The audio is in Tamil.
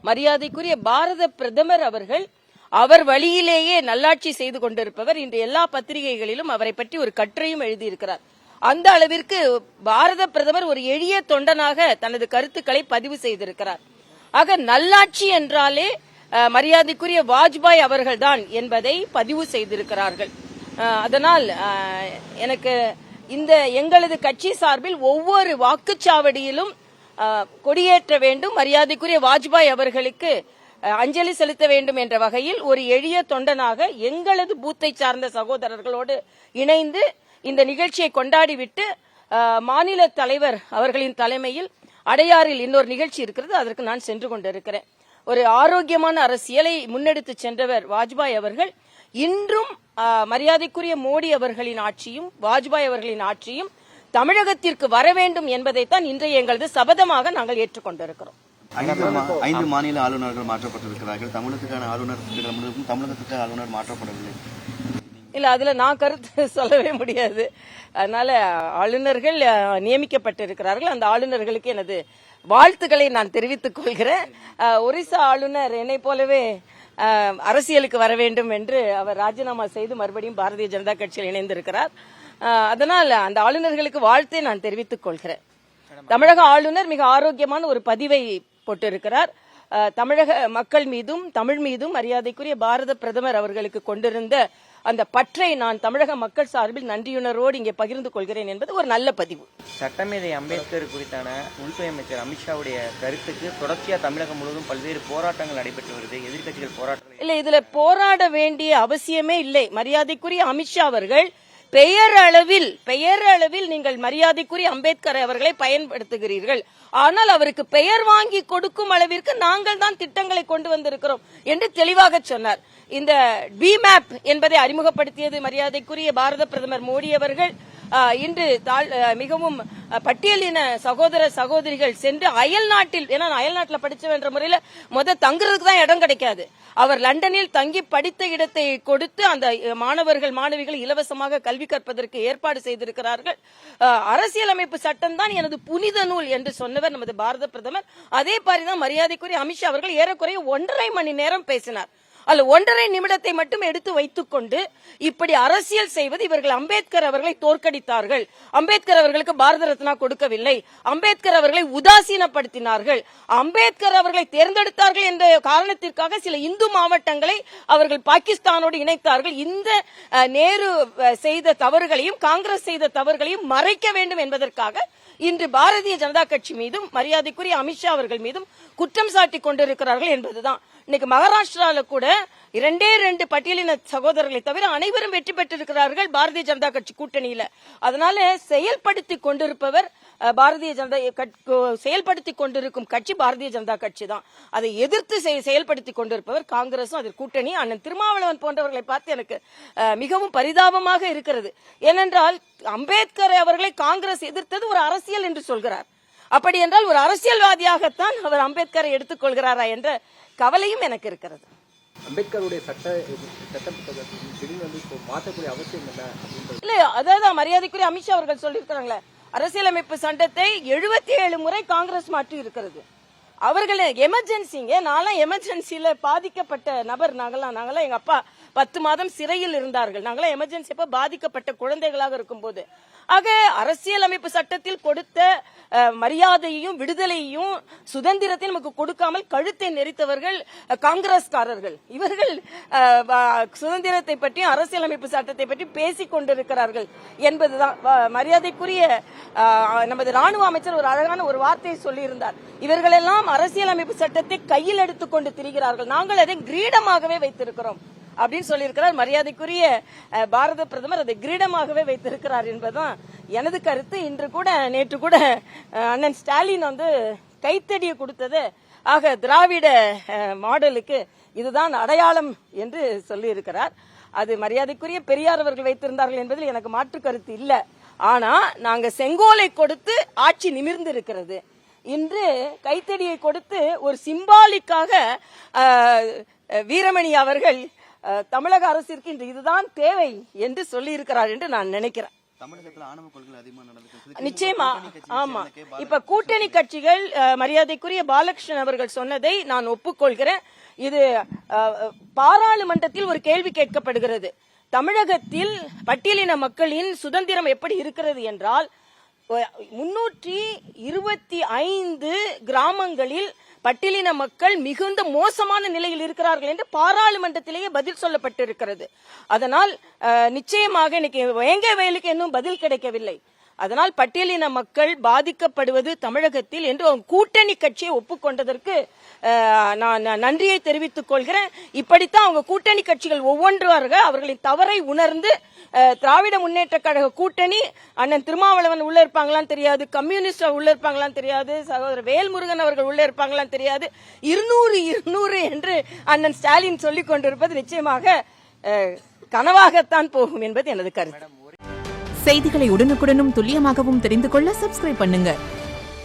மரியாதைக்குரிய பாரத பிரதமர் அவர்கள் அவர் வழியிலேயே நல்லாட்சி செய்து கொண்டிருப்பவர். இன்று எல்லா பத்திரிகைகளிலும் அவரை பற்றி ஒரு கட்டுரையும் எழுதியிருக்கிறார். அந்த அளவிற்கு பாரத பிரதமர் ஒரு எளிய தொண்டனாக தனது கருத்துக்களை பதிவு செய்திருக்கிறார். ஆக நல்லாட்சி என்றாலே மரியாதைக்குரிய வாஜ்பாய் அவர்கள்தான் என்பதை பதிவு செய்திருக்கிறார்கள். அதனால் எனக்கு இந்த எங்களது கட்சி சார்பில் ஒவ்வொரு வாக்குச்சாவடியிலும் கொடியேற்ற வேண்டும், மரியாதைக்குரிய வாஜ்பாய் அவர்களுக்கு அஞ்சலி செலுத்த வேண்டும் என்ற வகையில் ஒரு எளிய தொண்டனாக எங்களது பூத்தை சார்ந்த சகோதரர்களோடு இணைந்து இந்த நிகழ்ச்சியை கொண்டாடிவிட்டு மாநில தலைவர் அவர்களின் தலைமையில் அடையாறில் இன்னொரு நிகழ்ச்சி இருக்கிறது, அதற்கு நான் சென்று கொண்டிருக்கிறேன். ஒரு ஆரோக்கியமான அரசியலை முன்னெடுத்து சென்றவர் வாஜ்பாய் அவர்கள். இன்றும் மரியாதைக்குரிய மோடி அவர்களின் ஆட்சியும் வாஜ்பாய் அவர்களின் ஆட்சியும் தமிழகத்திற்கு வர வேண்டும் என்பதைத்தான் இன்றைய எங்களது சபதமாக நாங்கள் ஏற்றுக்கொண்டிருக்கிறோம். 5 மாநில ஆளுநர்கள் மாற்றப்பட்டிருக்கிறார்கள். தமிழகத்துக்கான ஆளுநர் தமிழகத்துக்கு ஆளுநர் மாற்றப்படவில்லை. இல்ல, அதுல நான் கருத்து சொல்லவே முடியாது. அதனால ஆளுநர்கள் நியமிக்கப்பட்டிருக்கிறார்கள். அந்த ஆளுநர்களுக்கு எனது வாழ்த்துக்களை நான் தெரிவித்துக் கொள்கிறேன். ஒரிசா ஆளுநர் என்னை போலவே அரசியலுக்கு வர வேண்டும் என்று அவர் ராஜினாமா செய்து மறுபடியும் பாரதிய ஜனதா கட்சியில் இணைந்திருக்கிறார். அதனால் அந்த ஆளுநர்களுக்கு வாழ்த்தை நான் தெரிவித்துக் கொள்கிறேன். தமிழக ஆளுநர் மிக ஆரோக்கியமான ஒரு பதிவை போட்டிருக்கிறார். தமிழக மக்கள் மீதும் தமிழ் மீதும் மரியாதைக்குரிய பாரத பிரதமர் அவர்களுக்கு கொண்டிருந்த அந்த பற்றை நான் தமிழக மக்கள் சார்பில் நன்றியுணர்வோடு இங்கே பகிர்ந்து கொள்கிறேன் என்பது ஒரு நல்ல பதிவு. சட்டமேதை அம்பேத்கர் குறித்தான உள்துறை அமைச்சர் அமித்ஷாவுடைய கருத்துக்கு தொடர்ச்சியா தமிழகம் முழுவதும் பல்வேறு போராட்டங்கள் நடைபெற்று வருது. எதிர்க்கட்சிகள் போராட்டம் இல்ல, இதுல போராட வேண்டிய அவசியமே இல்லை. மரியாதைக்குரிய அமித்ஷா அவர்கள் பெயரளவில் நீங்கள் மரியாதைக்குரிய அம்பேத்கர் அவர்களை பயன்படுத்துகிறீர்கள். ஆனால் அவருக்கு பெயர் வாங்கி கொடுக்கும் அளவிற்கு நாங்கள் தான் திட்டங்களை கொண்டு வந்திருக்கிறோம் என்று தெளிவாக சொன்னார். இந்த பிமேப் என்பதை அறிமுகப்படுத்தியது மரியாதைக்குரிய பாரத பிரதமர் மோடி அவர்கள். இன்று மிகவும் பட்டியலின சகோதர சகோதரிகள் சென்று அயல் நாட்டில், ஏன்னா அயல் நாட்டில் படிச்ச என்ற முறையில் தங்குறதுக்கு தான் இடம் கிடைக்காது. அவர் லண்டனில் தங்கி படித்த இடத்தை கொடுத்து அந்த மாணவர்கள் மாணவிகள் இலவசமாக கல்வி கற்பதற்கு ஏற்பாடு செய்திருக்கிறார்கள். அரசியலமைப்பு சட்டம் தான் எனது புனித நூல் என்று சொன்னவர் நமது பாரத பிரதமர். அதே மாதிரிதான் மரியாதைக்குரிய அமித்ஷா அவர்கள் ஏறக்குறைய 1.5 மணி நேரம் பேசினார். அல்ல 1.5 நிமிடத்தை மட்டும் எடுத்து வைத்துக் கொண்டு இப்படி அரசியல் செய்வது, இவர்கள் அம்பேத்கர் அவர்களை தோற்கடித்தார்கள், அம்பேத்கர் அவர்களுக்கு பாரத ரத்னா கொடுக்கவில்லை, அம்பேத்கர் அவர்களை உதாசீனப்படுத்தினார்கள், அம்பேத்கர் அவர்களை தேர்ந்தெடுத்தார்கள் என்ற காரணத்திற்காக சில இந்து மாவட்டங்களை அவர்கள் பாகிஸ்தானோடு இணைத்தார்கள். இந்த நேரு செய்த தவறுகளையும் காங்கிரஸ் செய்த தவறுகளையும் மறைக்க வேண்டும் என்பதற்காக இன்று பாரதிய ஜனதா கட்சி மீதும் மரியாதைக்குரிய அமித்ஷா அவர்கள் மீதும் குற்றம் சாட்டி கொண்டிருக்கிறார்கள் என்பதுதான். இன்னைக்கு மகாராஷ்டிரால கூட 2 பட்டியலின சகோதரர்களை தவிர அனைவரும் வெற்றி பெற்றிருக்கிறார்கள் பாரதிய ஜனதா கட்சி கூட்டணியில. அதனால செயல்படுத்தி கொண்டிருப்பவர் பாரதிய ஜனதா செயல்படுத்தி கொண்டிருக்கும் கட்சி பாரதிய ஜனதா கட்சி தான். அதை எதிர்த்து செயல்படுத்தி கொண்டிருப்பவர் காங்கிரசும் அதில் கூட்டணி. அண்ணன் திருமாவளவன் போன்றவர்களை பார்த்து எனக்கு மிகவும் பரிதாபமாக இருக்கிறது. ஏனென்றால் அம்பேத்கர் அவர்களை காங்கிரஸ் எதிர்த்தது ஒரு அரசியல் என்று சொல்கிறார். அப்படி என்றால் ஒரு அரசியல்வாதியாகத்தான் அவர் அம்பேத்கரை எடுத்துக் கொள்கிறாரா என்ற கவலையும் எனக்கு இருக்கிறது. அம்பேத்கருடைய மாற்றக்கூடிய அவசியம் இல்ல, அதாவது மரியாதைக்குரிய அமித்ஷா அவர்கள் சொல்லியிருக்கிறாங்களே, அரசியலமைப்பு சட்டத்தை 77 முறை காங்கிரஸ் மாற்றி இருக்கிறது. அவர்கள் எமர்ஜென்சிங்க, நான்லாம் எமர்ஜென்சியில பாதிக்கப்பட்ட நபர். நாங்களாம் எங்க அப்பா 10 மாதம் சிறையில் இருந்தார்கள். நாங்களாம் எமர்ஜென்சி அப்ப பாதிக்கப்பட்ட குழந்தைகளாக இருக்கும் போது. ஆக அரசியலமைப்பு சட்டத்தில் கொடுத்த மரியாதையையும் விடுதலையையும் சுதந்திரத்தையும் நமக்கு கொடுக்காமல் கழுத்தை நெரித்தவர்கள் காங்கிரஸ்காரர்கள். இவர்கள் சுதந்திரத்தை பற்றியும் அரசியலமைப்பு சட்டத்தை பற்றி பேசிக் கொண்டிருக்கிறார்கள் என்பதுதான். மரியாதைக்குரிய நமது ராணுவ அமைச்சர் ஒரு அழகான ஒரு வார்த்தையை சொல்லியிருந்தார். இவர்களெல்லாம் அரசியலமைப்பு சட்டத்தை கையில் எடுத்துக்கொண்டு திரிகிறார்கள், நாங்கள் அதை கிரீடமாகவே வைத்திருக்கிறோம் அப்படின்னு சொல்லியிருக்கிறார். மரியாதைக்குரிய பாரத பிரதமர் அதை கிரீடமாகவே வைத்திருக்கிறார் என்பதுதான் எனது கருத்து. நேற்று கூட அண்ணன் ஸ்டாலின் கைத்தடியை கொடுத்தது. ஆக திராவிட மாடலுக்கு இதுதான் அடையாளம் என்று சொல்லியிருக்கிறார். அது மரியாதைக்குரிய பெரியார் அவர்கள் வைத்திருந்தார்கள் என்பதில் எனக்கு மாற்று கருத்து இல்லை. ஆனா நாங்க செங்கோலை கொடுத்து ஆட்சி நிமிர்ந்து இருக்கிறது. இன்று கைத்தடியை கொடுத்து ஒரு சிம்பாலிக்காக வீரமணி அவர்கள் தமிழக அரசிற்கு இன்று இதுதான் தேவை என்று சொல்லி இருக்கிறார் என்று நான் நினைக்கிறேன். தமிழகத்துல ஆணவ கொள்கை அதிகமா நடந்துருக்கு. நிச்சயமா கூட்டணி கட்சி ஆமா. சேர்ந்தக்கே இப்ப கூட்டணி கட்சிகள் மரியாதைக்குரிய பாலகிருஷ்ணன் அவர்கள் சொன்னதை நான் ஒப்புக்கொள்கிறேன். இது பாராளுமன்றத்தில் ஒரு கேள்வி கேட்கப்படுகிறது. தமிழகத்தில் பட்டியலின மக்களின் சுதந்திரம் எப்படி இருக்கிறது என்றால் 325 கிராமங்களில் பட்டியலின மக்கள் மிகுந்த மோசமான நிலையில் இருக்கிறார்கள் என்று பாராளுமன்றத்திலேயே பதில் சொல்லப்பட்டிருக்கிறது. அதனால் நிச்சயமாக இன்னைக்கு வேங்க வயலுக்கு இன்னும் பதில் கிடைக்கவில்லை. அதனால் பட்டியலின மக்கள் பாதிக்கப்படுவது தமிழகத்தில் என்று கூட்டணி கட்சியை ஒப்புக்கொண்டதற்கு நான் நன்றியை தெரிவித்துக் கொள்கிறேன். இப்படித்தான் அவங்க கூட்டணி கட்சிகள் ஒவ்வொன்றாக அவர்களின் தவறை உணர்ந்து திராவிட முன்னேற்ற கழக கூட்டணி அண்ணன் திருமாவளவன் உள்ள இருப்பாங்களான்னு தெரியாது, கம்யூனிஸ்ட் உள்ள இருப்பாங்களான்னு தெரியாது, சகோதரர் வேல்முருகன் அவர்கள் உள்ள இருப்பாங்களான்னு தெரியாது, 200 என்று அண்ணன் ஸ்டாலின் சொல்லிக் கொண்டிருப்பது நிச்சயமாக கனவாகத்தான் போகும் என்பது எனது கருத்து. செய்திகளை உடனுக்குடனும் துல்லியமாகவும் தெரிந்து கொள்ள சப்ஸ்கிரைப் பண்ணுங்க.